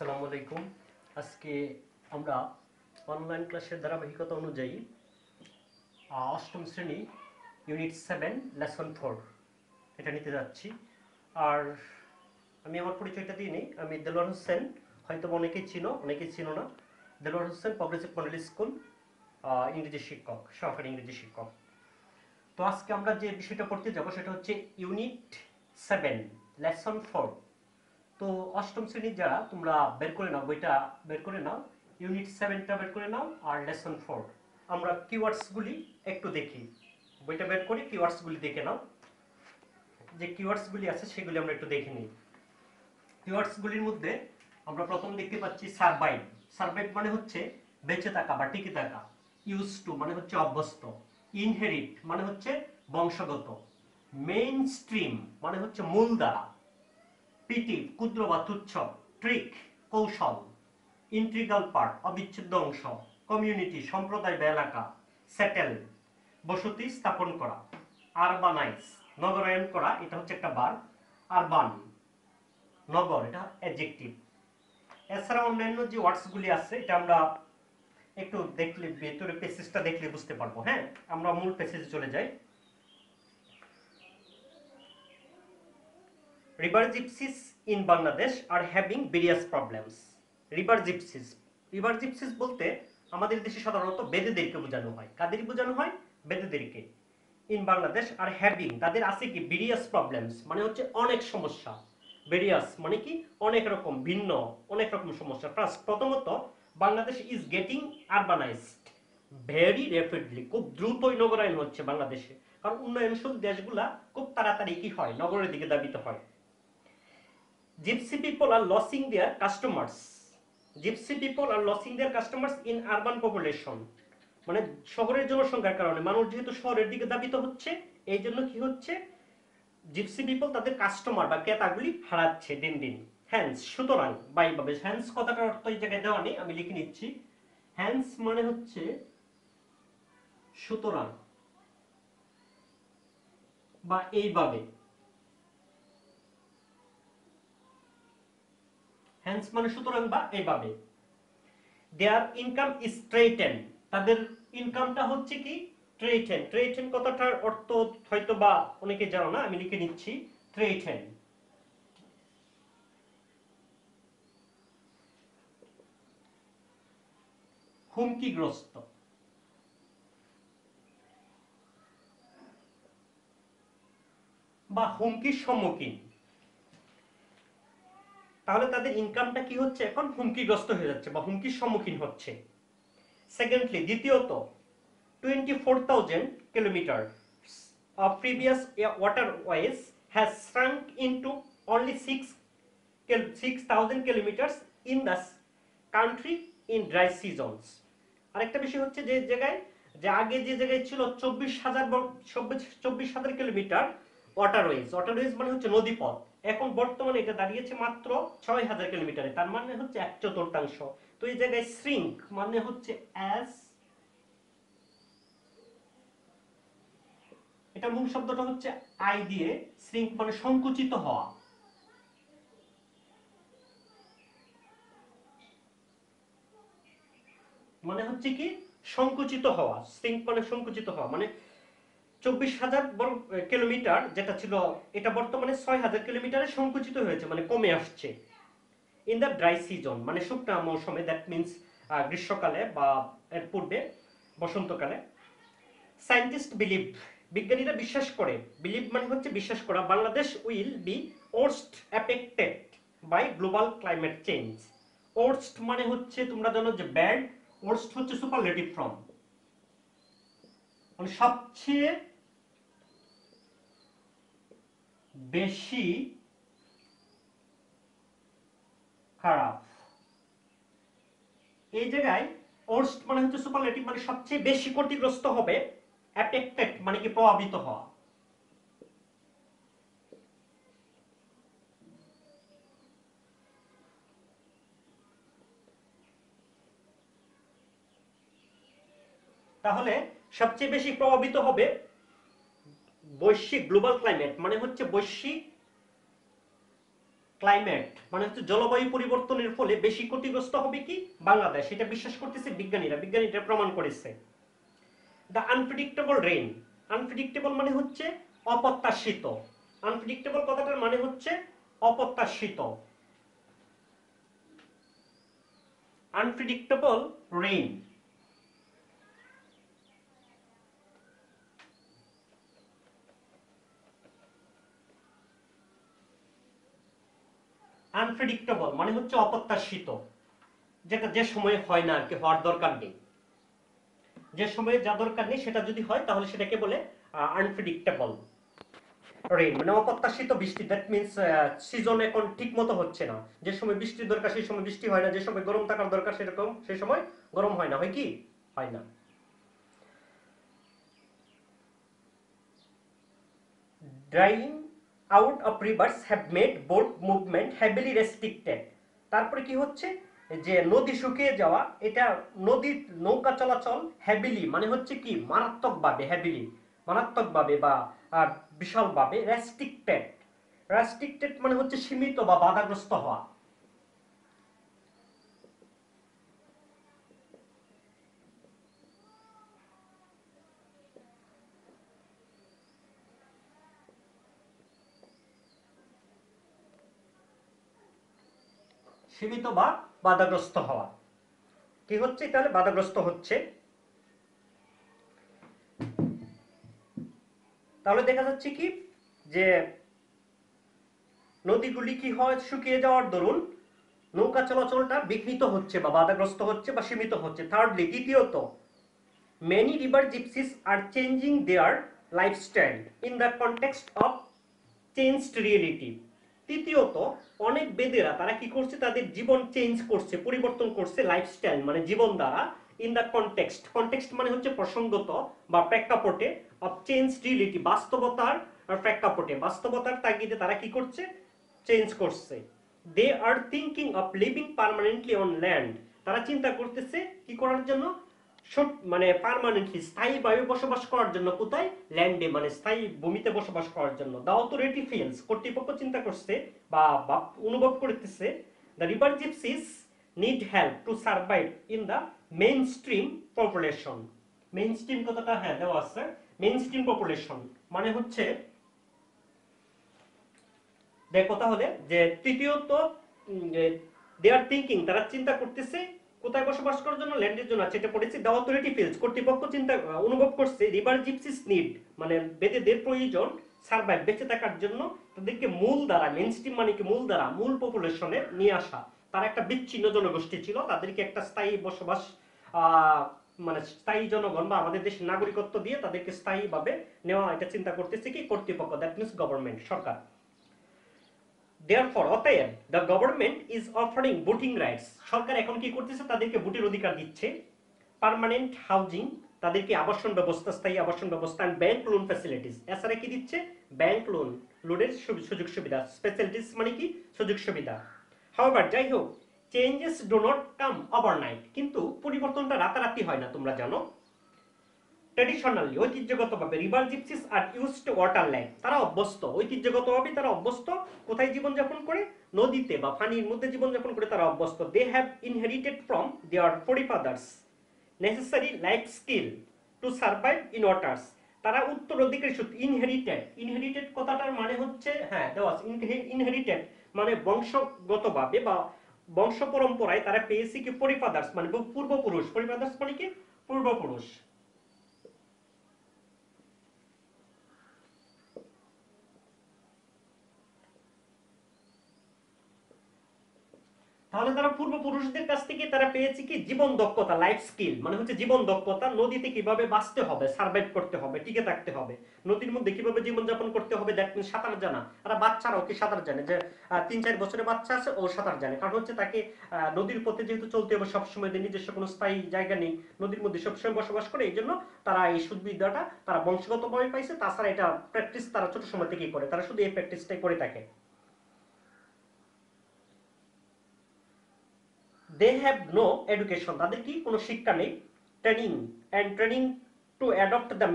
আসসালামু আলাইকুম। আজকে আমরা অনলাইন ক্লাসের ধারাবাহিকতা অনুযায়ী অষ্টম শ্রেণী ইউনিট 7 লেসন 4 এটা নিতে যাচ্ছি। আর আমি আমার পরিচয়টা দিয়ে নিই। আমি দেলোয়ার হোসেন, হয়তো অনেকেই চিনো অনেকেই চিনো না। Delwar Hossain, progressive model school ইংরেজি শিক্ষক, সহকারী ইংরেজি শিক্ষক। তো আজকে আমরা যে বিষয়টা পড়তে যাব সেটা হচ্ছে ইউনিট 7 লেসন 4। তো অষ্টম শ্রেণীর যারা, তোমরা বের করে নাও, বইটা বের করে নাও, ইউনিট 7টা বের করে নাও আর লেসন 4। আমরা কিওয়ার্ডসগুলি একটু দেখি, বইটা বের করে কিওয়ার্ডসগুলি দেখে নাও। যে কিওয়ার্ডসগুলি আছে সেগুলি আমরা একটু দেখে নিই। কিওয়ার্ডসগুলির মধ্যে আমরা প্রথম দেখতে পাচ্ছি সারভাইভ। সারভাইভ মানে হচ্ছে বেঁচে থাকা বা টিকে থাকা। ইউজ টু মানে হচ্ছে অভ্যস্ত। ইনহেরিট মানে হচ্ছে বংশগত। মেইন স্ট্রিম মানে হচ্ছে মূলধারা। পিটি ক্ষুদ্র বা তুচ্ছ। ট্রিক কৌশল। ইন্ট্রিগাল পার্ট অবিচ্ছেদ্য অংশ। কমিউনিটি সম্প্রদায় বা এলাকা। সেটেল বসতি স্থাপন করা। আরবানাইজ নগরায়ন করা, এটা হচ্ছে একটা ভার্ব। আরবান নগর, এটা অ্যাডজেক্টিভ। এছাড়া অন্যান্য যে ওয়ার্ডসগুলি আছে এটা আমরা একটু দেখলে, ভেতরে প্যাসেজটা দেখলে বুঝতে পারবো। হ্যাঁ, আমরা মূল প্যাসেজে চলে যাই। River gypsies in Bangladesh are having various problems. River gypsies. River gypsies বলতে আমাদের দেশে সাধারণত বেদেদেরকে বোঝানো হয়। কাদের বোঝানো হয়? বেদেদেরকে। ইন বাংলাদেশ আর হ্যাভিং, তাদের আছে কি ভেরিয়াস প্রবলেমস, মানে হচ্ছে অনেক সমস্যা। ভেরিয়াস মানে কি অনেক রকম, ভিন্ন, অনেক রকম সমস্যা। ফার্স্ট, প্রথমত Bangladesh is getting urbanised very rapidly, খুব দ্রুতই নগরায়ন হচ্ছে বাংলাদেশে। কারণ উন্নয়নশীল দেশগুলা খুব তাড়াতাড়ি কি হয়, নগরের দিকে ধাবিত হয়। Gypsy people are losing their customers. Gypsy people are losing their customers in urban population. মানে শহরের জনসংখ্যার কারণে মানুষ যেহেতু শহরের দিকে ধাবিত হচ্ছে, এই জন্য কি হচ্ছে, জিপসি পিপল তাদের কাস্টমার বা ক্রেতাগুলি হারাচ্ছে দিন দিন। হ্যান্স সুতরাং, বা এইভাবে হ্যান্স কথাটার অর্থ এই জায়গায় দেওয়া নেই, আমি লিখে নিচ্ছি। হ্যান্স মানে হচ্ছে সুতরাং বা এইভাবে। হ্যান্স মানে সুতরাং বা এইভাবে। দেয়ার ইনকাম ইজ স্ট্রেইটেন, তাদের ইনকামটা হচ্ছে কি ট্রেইটেন। ট্রেইটেন কথাটার অর্থ হয়তো বা অনেকে জানো না, আমি লিখে নিচ্ছি ট্রেইটেন। হুমকিগ্রস্ত বা হুমকির সম্মুখীন। তাহলে তাদের ইনকামটা কি হচ্ছে, এখন হুমকিগ্রস্ত হয়ে যাচ্ছে বা হুমকির সম্মুখীন হচ্ছে। সেকেন্ডলি, দ্বিতীয়ত 24,000 kilometre of previous waterways has shrunk into only 6,000 kilometers in the country in dry seasons. আরেকটা বিষয় হচ্ছে যে জায়গায়, যে আগে যে জায়গায় ছিল 24,000 কিলোমিটার ওয়াটারওয়েজ। ওয়াটারওয়েজ মানে হচ্ছে নদীপথ, এখন বর্তমানে এটা দাঁড়িয়েছে মাত্র 6,000 কিলোমিটারে, তার মানে হচ্ছে 1/4। তো এই জায়গায় শ্রিঙ্ক মানে হচ্ছে অ্যাজ, এটা মূল শব্দটা হচ্ছে আই দিয়ে, শ্রিঙ্ক মানে সংকুচিত হওয়া। মানে হচ্ছে কি সংকুচিত হওয়া, শ্রিঙ্ক মানে সংকুচিত হওয়া। মানে 24,000 কিলোমিটার যেটা ছিল, এটা বর্তমানে 6,000 কিলোমিটারে সংকুচিত হয়েছে, মানে কমে আসছে। ইন দ্য ড্রাই সিজন মানে শুকনা মৌসুমে, দ্যাট মিনস গ্রীষ্মকালে বা এর পূর্বে বসন্তকালে। সায়েন্টিস্ট বিলিভ, বিজ্ঞানীরা বিশ্বাস করে, বিলিভ মানে হচ্ছে বিশ্বাস করা, Bangladesh will be worst affected by global climate change. Worst মানে হচ্ছে তোমরা জানো যে ব্যাড, ওয়ার্স্ট হচ্ছে সুপারলেটিভ ফর্ম, মানে সবচেয়ে বেশি খারাপ। এই জায়গায় ওয়ার্স্ট মানে হচ্ছে সুপারলেটিভ, মানে সবচেয়ে বেশি ক্ষতিগ্রস্ত হবে। এফেক্টেড মানে কি প্রভাবিত হওয়া। তাহলে সবচেয়ে বেশি প্রভাবিত হবে বৈশ্বিক, গ্লোবাল ক্লাইমেট মানে হচ্ছে বৈশ্বিক ক্লাইমেট মানে হচ্ছে জলবায়ু পরিবর্তনের ফলে বেশি ক্ষতিগ্রস্ত হবে কি বাংলাদেশ, এটা বিশ্বাস করতেছে বিজ্ঞানীরা প্রমাণ করেছে। দ্য আনপ্রেডিক্টেবল রেইন, আনপ্রেডিক্টেবল মানে হচ্ছে অপ্রত্যাশিত, আনপ্রেডিক্টেবল কথাটার মানে হচ্ছে অপ্রত্যাশিত, আনপ্রেডিক্টেবল রেইন। আনপ্রেডিক্টেবল মানে হচ্ছে অপ্রত্যাশিত, যেটা যে সময়ে হয় না আর কি, হওয়ার দরকার নেই, যে সময়ে যা দরকার নেই সেটা যদি হয় তাহলে সেটাকে বলে আনপ্রেডিক্টেবল রেইন, মানে অপ্রত্যাশিত বৃষ্টি। দ্যাট মিনস সিজন এখন ঠিক মতো হচ্ছে না, যে সময় বৃষ্টির দরকার সেই সময় বৃষ্টি হয় না, যে সময় গরম থাকার দরকার সেরকম সেই সময় গরম হয় না, হয় কি হয় না। Drying out of rivers have made boat movement heavily restricted. তারপরে কি হচ্ছে যে নদী শুকিয়ে যাওয়া, এটা নদীর নৌকা চলাচল হেভিলি মানে হচ্ছে কি মারাত্মকভাবে, হেভিলি মারাত্মকভাবে বা বিশালভাবে, রেস্ট্রিক্টেড, রেস্ট্রিক্টেড মানে হচ্ছে সীমিত বা বাধাগ্রস্ত হওয়া। সীমিত বা বাধাগ্রস্ত হওয়া, কি হচ্ছে তাহলে বাধাগ্রস্ত হচ্ছে। তাহলে দেখা যাচ্ছে কি যে নদীগুলি কি হয় শুকিয়ে যাওয়ার দরুন নৌকা চলাচলটা বিঘ্নিত হচ্ছে বা বাধাগ্রস্ত হচ্ছে বা সীমিত হচ্ছে। থার্ডলি, দ্বিতীয়ত, many river gypsies are changing their lifestyle in the context of changed reality। তৃতীয়ত, অনেক বেদেরা তারা কি করছে তাদের জীবন চেঞ্জ করছে, পরিবর্তন করছে, লাইফস্টাইল মানে জীবন দ্বারা, ইন দ্য কনটেক্সট, কনটেক্সট মানে হচ্ছে প্রসঙ্গত বা প্রেক্ষাপটে, অফ চেঞ্জ রিয়েলিটি বাস্তবতার প্রেক্ষাপটে, বাস্তবতার তাগিদে তারা কি করছে চেঞ্জ করছে। They are thinking of living permanently on land, তারা চিন্তা করতেছে কি করার জন্য মানে পার্মানেন্টলি স্থায়ীভাবে বসবাস করার জন্য, কোথায় ল্যান্ডে মানে স্থায়ী ভূমিতে বসবাস করার জন্য। দ্য অথরিটি ফিলস, কর্তৃপক্ষ চিন্তা করছে বা অনুভব করতেছে, the river gypsies need help to survive in the main stream population. Main stream কথাটা হ্যাঁ দেওয়া আছে, মেইন স্ট্রিম পপুলেশন মানে হচ্ছে দেখো তাহলে যে তৃতীয়ত দে আর থিঙ্কিং তারা চিন্তা করতেছে কোথায় বসবাস করার জন্য, ল্যান্ডের জন্য। আছে এটা পড়েছি, দ্য অথরিটি ফিলস কর্তৃপক্ষ চিন্তা অনুভব করছে, রিভার জিপসিস নিড মানে বেদেদের প্রয়োজন সার্ভাইভ বেঁচে থাকার জন্য, তাদেরকে মূল দ্বারা, মেইন স্ট্রিম মানে কি মূল দ্বারা, মূল পপুলেশনে নিয়ে আসা। তারা একটা বিচ্ছিন্ন জনগোষ্ঠী ছিল, তাদেরকে একটা স্থায়ী বসবাস মানে স্থায়ী জনগণ বা আমাদের দেশের নাগরিকত্ব দিয়ে তাদেরকে স্থায়ীভাবে নেওয়া, এটা চিন্তা করতেছে কি কর্তৃপক্ষ, that means government, Sarkar. Therefore, অতএব the government is offering voting rights, সরকার এখন কি করতেছে তাদেরকে ভোটের অধিকার দিচ্ছে, পার্মানেন্ট হাউজিং তাদেরকে আবাসন ব্যবস্থা, স্থায়ী আবাসন ব্যবস্থা, এন্ড ব্যাংক লোন ফ্যাসিলিটিস, এছাড়া কি দিচ্ছে ব্যাংক লোনের সুযোগ সুবিধা, স্পেশালিটিস মানে কি সুযোগ সুবিধা। হাউএভার যাই হোক, changes do not come overnight, কিন্তু পরিবর্তনটা রাতারাতি হয় না, তোমরা জানো। ট্র্যাডিশনালি ঐতিহ্যগতভাবে river gypsies are used to water life, তারা অভ্যস্ত, ঐতিহ্যগতভাবে তারা অভ্যস্ত কোথায় জীবনযাপন করে, নদীতে বা পানির মধ্যে জীবনযাপন করে তারা অভ্যস্ত। They have inherited from their forefathers necessary life skill to survive in waters, তারা উত্তরাধিকারী সূত্রে, ইনহেরিটেড, ইনহেরিটেড কথাটার মানে হচ্ছে হ্যাঁ দেওয়া আছে, ইনহেরিটেড মানে বংশগতভাবে বা বংশ পরম্পরায় তারা পেয়েছে কি ফোরিফাদার্স মানে পূর্বপুরুষ, ফোরিফাদার্স মানে কি পূর্বপুরুষ। তাহলে তারা পূর্বপুরুষদের কাছ থেকে তারা পেয়েছে কি জীবন দক্ষতা, লাইফ স্কিল মানে হচ্ছে জীবন দক্ষতা, নদীতে কিভাবে বাঁচতে হবে, সার্ভাইভ করতে হবে, টিকে থাকতে হবে, নদীর মধ্যে কিভাবে জীবনযাপন করতে হবে, দ্যাট মিনস সাঁতার জানা। আর বাচ্চারাও কি সাঁতার জানে, যে 3-4 বছরের বাচ্চা আছে ও সাঁতার জানে, কারণ হচ্ছে তাকে নদীর পথে যেহেতু চলতে হবে সবসময়, নিজস্ব কোনো স্থায়ী জায়গা নেই, নদীর মধ্যে সবসময় বসবাস করে, এই জন্য তারা এই সুবিধাটা তারা বংশগতভাবে পাইছে। তাছাড়া এটা প্র্যাকটিস তারা ছোট সময় থেকেই করে, তারা শুধু এই প্র্যাকটিসটাই করে থাকে। they have no education, তাদের কি কোনো শিক্ষা নেই, training two adopt the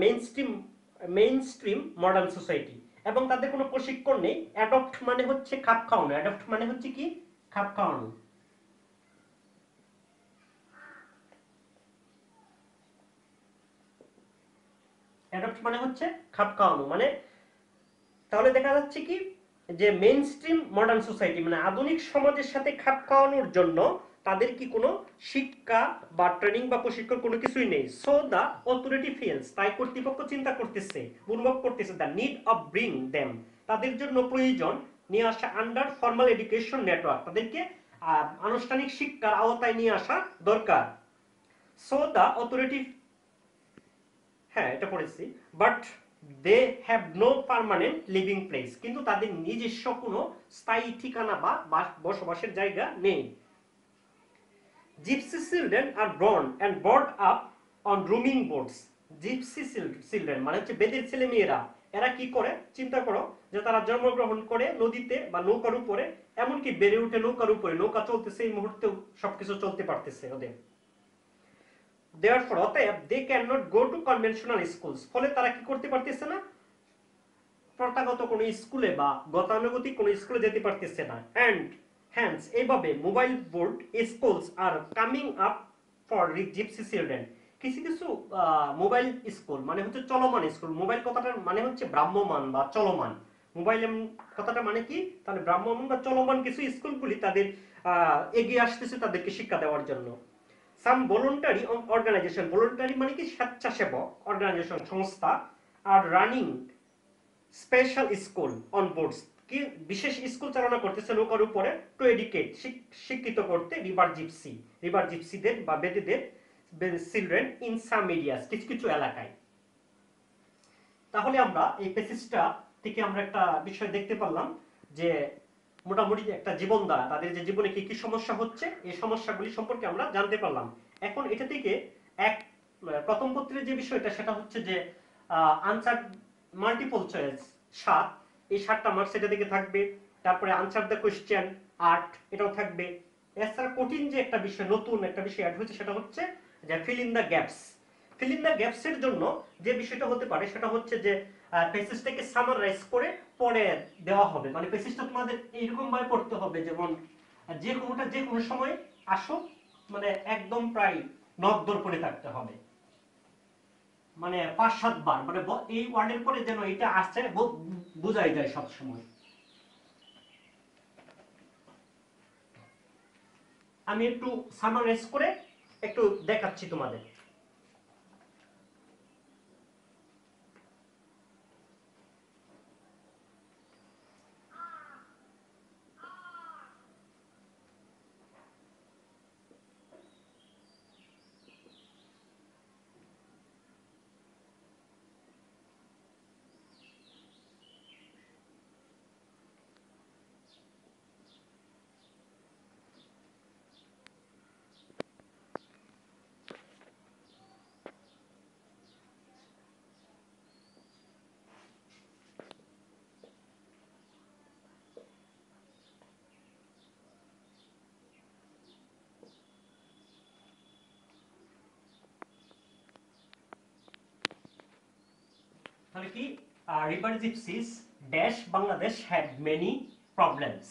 mainstream modern society, এবং তাদের কোনো প্রশিক্ষণ নেই। অ্যাডপ্ট মানে হচ্ছে খাপ খাওয়ানো, অ্যাডপ্ট মানে হচ্ছে কি খাপ খাওয়ানো। অ্যাডপ্ট মানে হচ্ছে খাপ খাওয়ানো, মানে তাহলে দেখা যাচ্ছে কি যে মেইন স্ট্রিম মডার্ন সোসাইটি মানে আধুনিক সমাজের সাথে খাপ খাওয়ানোর জন্য তাদের কি কোনো শিক্ষা বা ট্রেনিং বা প্রশিক্ষণ কোনো কিছুই নেই। সো দা অথরিটি ফেলস, তাই কর্তৃপক্ষ চিন্তা করতেছে, অনুভব করতেছে the need of bring them, তাদের জন্য প্রয়োজন নিয়ে আসা আন্ডার ফর্মাল এডুকেশন নেটওয়ার্ক, তাদেরকে আনুষ্ঠানিক শিক্ষার আওতায় নিয়ে আসা দরকার। সো দা অথরিটি, হ্যাঁ এটা পড়েছি, but they have no permanent living place, কিন্তু তাদের নিজস্ব কোনো স্থায়ী ঠিকানা বা বসবাসের জায়গা নেই। Gypsy children are born and bred up on roaming boats. Gypsy children মানে হচ্ছে বেদের ছেলে মেয়েরা, এরা কি করে চিন্তা করো যে তারা জন্মগ্রহণ করে নদীতে বা নৌকার উপরে, এমনকি বেড়ে উঠে নৌকার উপরে, নৌকা চলতেছে এই মুহূর্তেও সবকিছু চলতে পারতেছে ওদের। Therefore, অতএব they cannot go to conventional schools, ফলে তারা কি করতে পারতেছে না, প্রথাগত কোনো স্কুলে বা গতানুগতিক কোনো স্কুলে যেতে পারতেছে না। অ্যান্ড হ্যান্স এইভাবে mobile board schools are coming up for gypsy children. কিছু কিছু মোবাইল স্কুল মানে হচ্ছে চলমান স্কুল, মোবাইল কথাটার মানে হচ্ছে ভ্রাম্যমান বা চলমান, মোবাইল কথাটা মানে কি তাহলে ভ্রাম্যমান বা চলমান কিছু স্কুলগুলি তাদের এগিয়ে আসতেছে তাদেরকে শিক্ষা দেওয়ার জন্য। সাম ভলান্টারি অর্গানাইজেশন, ভলান্টারি মানে কি স্বেচ্ছাসেবক অর্গানাইজেশন সংস্থা, are running special school on boats, কি বিশেষ স্কুল চালনা করতেছে নৌকার উপরে, টু এডুকেট শিক্ষিত করতে রিভার জিপসিদের বা বেদেদের চিলড্রেন ইন সাম এরিয়াস, কিছু কিছু এলাকায়। তাহলে আমরা এই পেসিসটা থেকে আমরা একটা বিষয় দেখতে পারলাম যে মোটামুটি একটা জীবন দ্বারা তাদের যে জীবনে কি কি সমস্যা হচ্ছে এই সমস্যাগুলি সম্পর্কে আমরা জানতে পারলাম। এখন এটা থেকে এক প্রথম পত্রের যে বিষয়টা সেটা হচ্ছে যে আনসার মাল্টিপল চয়েস 7, এই 7টা মার্কস এটা থেকে থাকবে। তারপরে আনসার দ্য কোয়েশ্চেন 8 এটাও থাকবে। এছাড়া কঠিন যে একটা বিষয়, নতুন একটা বিষয় অ্যাড হয়েছে সেটা হচ্ছে যে fill in the gaps. Fill in the gaps এর জন্য যে বিষয়টা হতে পারে সেটা হচ্ছে যে পেসেজটাকে সামারাইজ করে পরে দেওয়া হবে, মানে পেসেজটা তোমাদের এইরকম ভাবে পড়তে হবে যেমন যে কোনোটা যে কোনো সময় আসো, মানে একদম প্রায় নকদর পড়ে থাকতে হবে, মানে 5-7 বার, মানে এই ওয়ার্ডের পরে যেন এটা আসছে বোঝাই যায় সব সময়। আমি একটু সামারাইজ করে একটু দেখাচ্ছি তোমাদের। তাহলে কি river gypsies dash Bangladesh had many problems.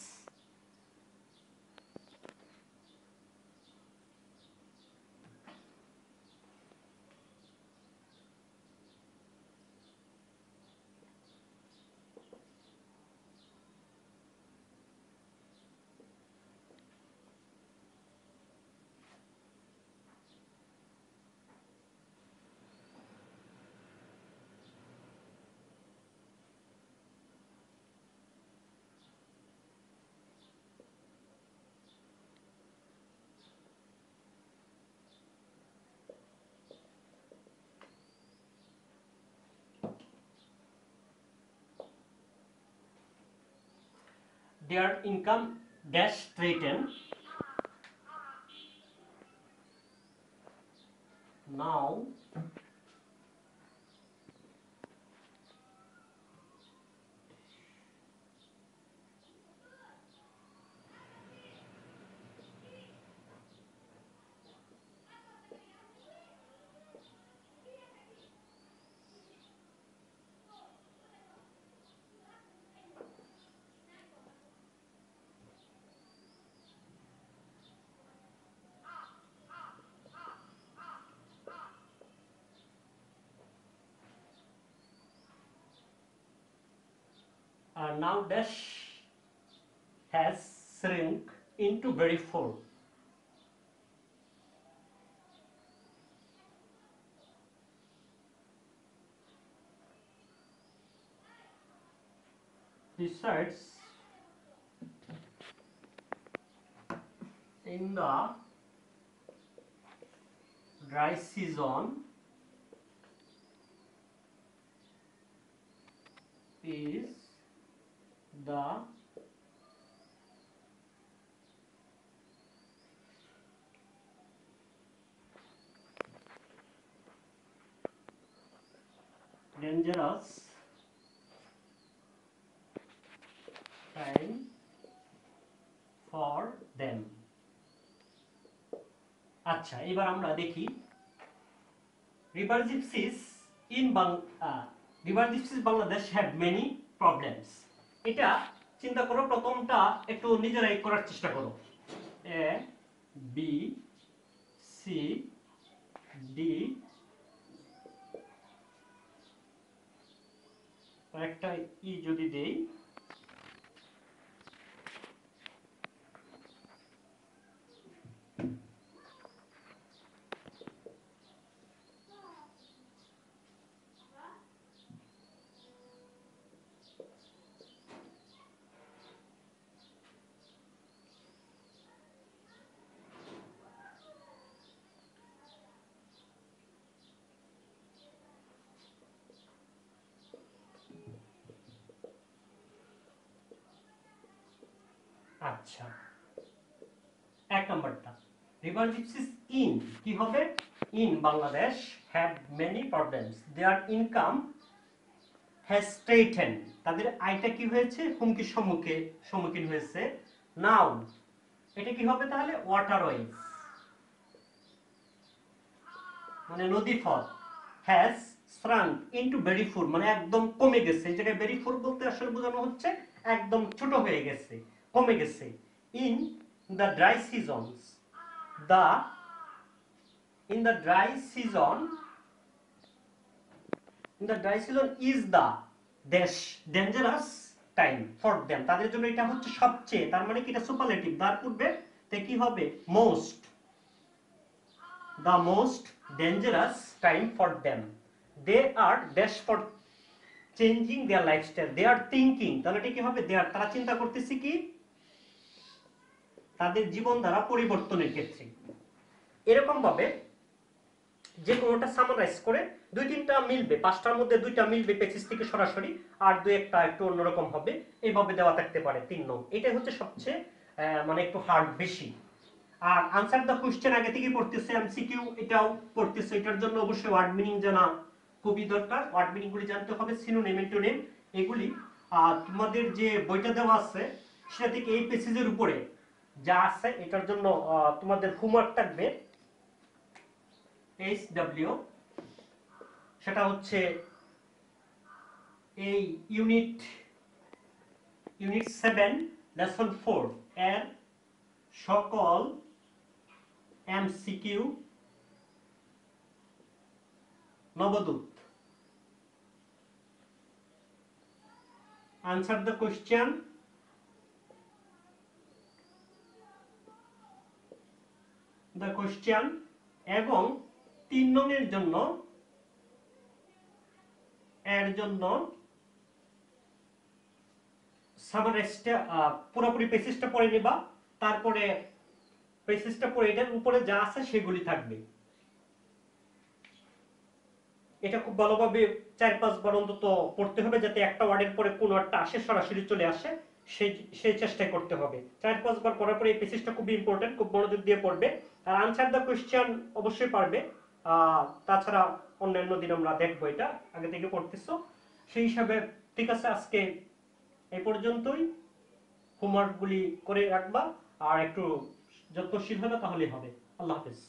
Their income dash threatened. Now now dash has shrunk into very full. Besides, in the dry season is the dangerous time for them. আচ্ছা, এবার আমরা দেখি river gypsies in Bangladesh have many problems. এটা চিন্তা করো, প্রথমটা একটু নিজেরাই করার চেষ্টা করো। A B C D একটা ই যদি দেই, আচ্ছা, এক নম্বরটা রিভার জিপসিস ইন কি হবে, in Bangladesh have many problems, their income has straitened, তাদের আয়টা কি হয়েছে, হুমকির সম্মুখীন হয়েছে। নাও এটা কি হবে তাহলে, ওয়াটারওয়েজ মানে নদীপথ, হ্যাজ শ্রাঙ্ক ইনটু ভেরি ফুল মানে একদম কমে গেছে। এই জায়গায় ভেরি ফুল বলতে আসলে বোঝানো হচ্ছে একদম ছোট হয়ে গেছে, কমে গেছে। In the dry seasons, in the dry season is the dash dangerous time for them, তাদের জন্য এটা হচ্ছে সবচেয়ে, তার মানে কি এটা সুপারলেটিভ, তার পূর্বে তে কি হবে, most, the most dangerous time for them, they are dash for changing their lifestyle, they are thinking, তাহলে এটা কি হবে, তারা চিন্তা করতেছে কি, তাদের জীবনধারা পরিবর্তনের ক্ষেত্রে। এরকম ভাবে যে কোনোটা সামারাইজ করে দুই তিনটা মিলবে, পাঁচটার মধ্যে দুইটা মিলবে পেসিস থেকে সরাসরি, আর দুই একটা একটু অন্যরকম হবে, এইভাবে দেওয়া থাকতে পারে 3 নং। এটাই হচ্ছে সবচেয়ে মানে একটু হার্ড বেশি। আর আনসার দ্য কোশ্চেন আগে থেকে পড়তেছে, এমসিকিউ এটাও পড়তেছে, এটার জন্য অবশ্যই ওয়ার্ড মিনিং জানা খুবই দরকার। ওয়ার্ড মিনিং গুলি জানতে হবে, সিনোনিম অ্যান্টোনিম এগুলি। আর তোমাদের যে বইটা দেওয়া আছে সেটা থেকে এই পেসেজের উপরে যা আছে এটার জন্য তোমাদের হোমওয়ার্ক থাকবে HW, সেটা হচ্ছে এই ইউনিট 7 লেসন 4 এর সকল MCQ Nabadut. Answer the question, এবং 3 নং এর জন্য সামারাইজটা পুরোপুরি পেসেজটা পড়ে নেবা, তারপরে পেসেজটা পড়ে এটার উপরে যা আছে সেগুলি থাকবে। এটা খুব ভালোভাবে 4-5 বার অন্তত পড়তে হবে, যাতে একটা ওয়ার্ডের পরে কোন ওয়ার্ডটা আসে সরাসরি চলে আসে, সেই চেষ্টাই করতে হবে। 4-5 বার পড়ার পরে এই পেসেজটা খুব ইম্পর্টেন্ট, খুব মনোযোগ দিয়ে পড়বে। আর আনসার দ্য কোশ্চেন অবশ্যই পারবে, তাছাড়া অন্যান্য দিন আমরা দেখবো, এটা আগে থেকে পড়তেছো সেই হিসাবে। ঠিক আছে, আজকে এই পর্যন্তই। হোমওয়ার্কগুলি করে রাখবা আর একটু যত্নশীল হবে, তাহলেই হবে। আল্লাহ হাফেজ।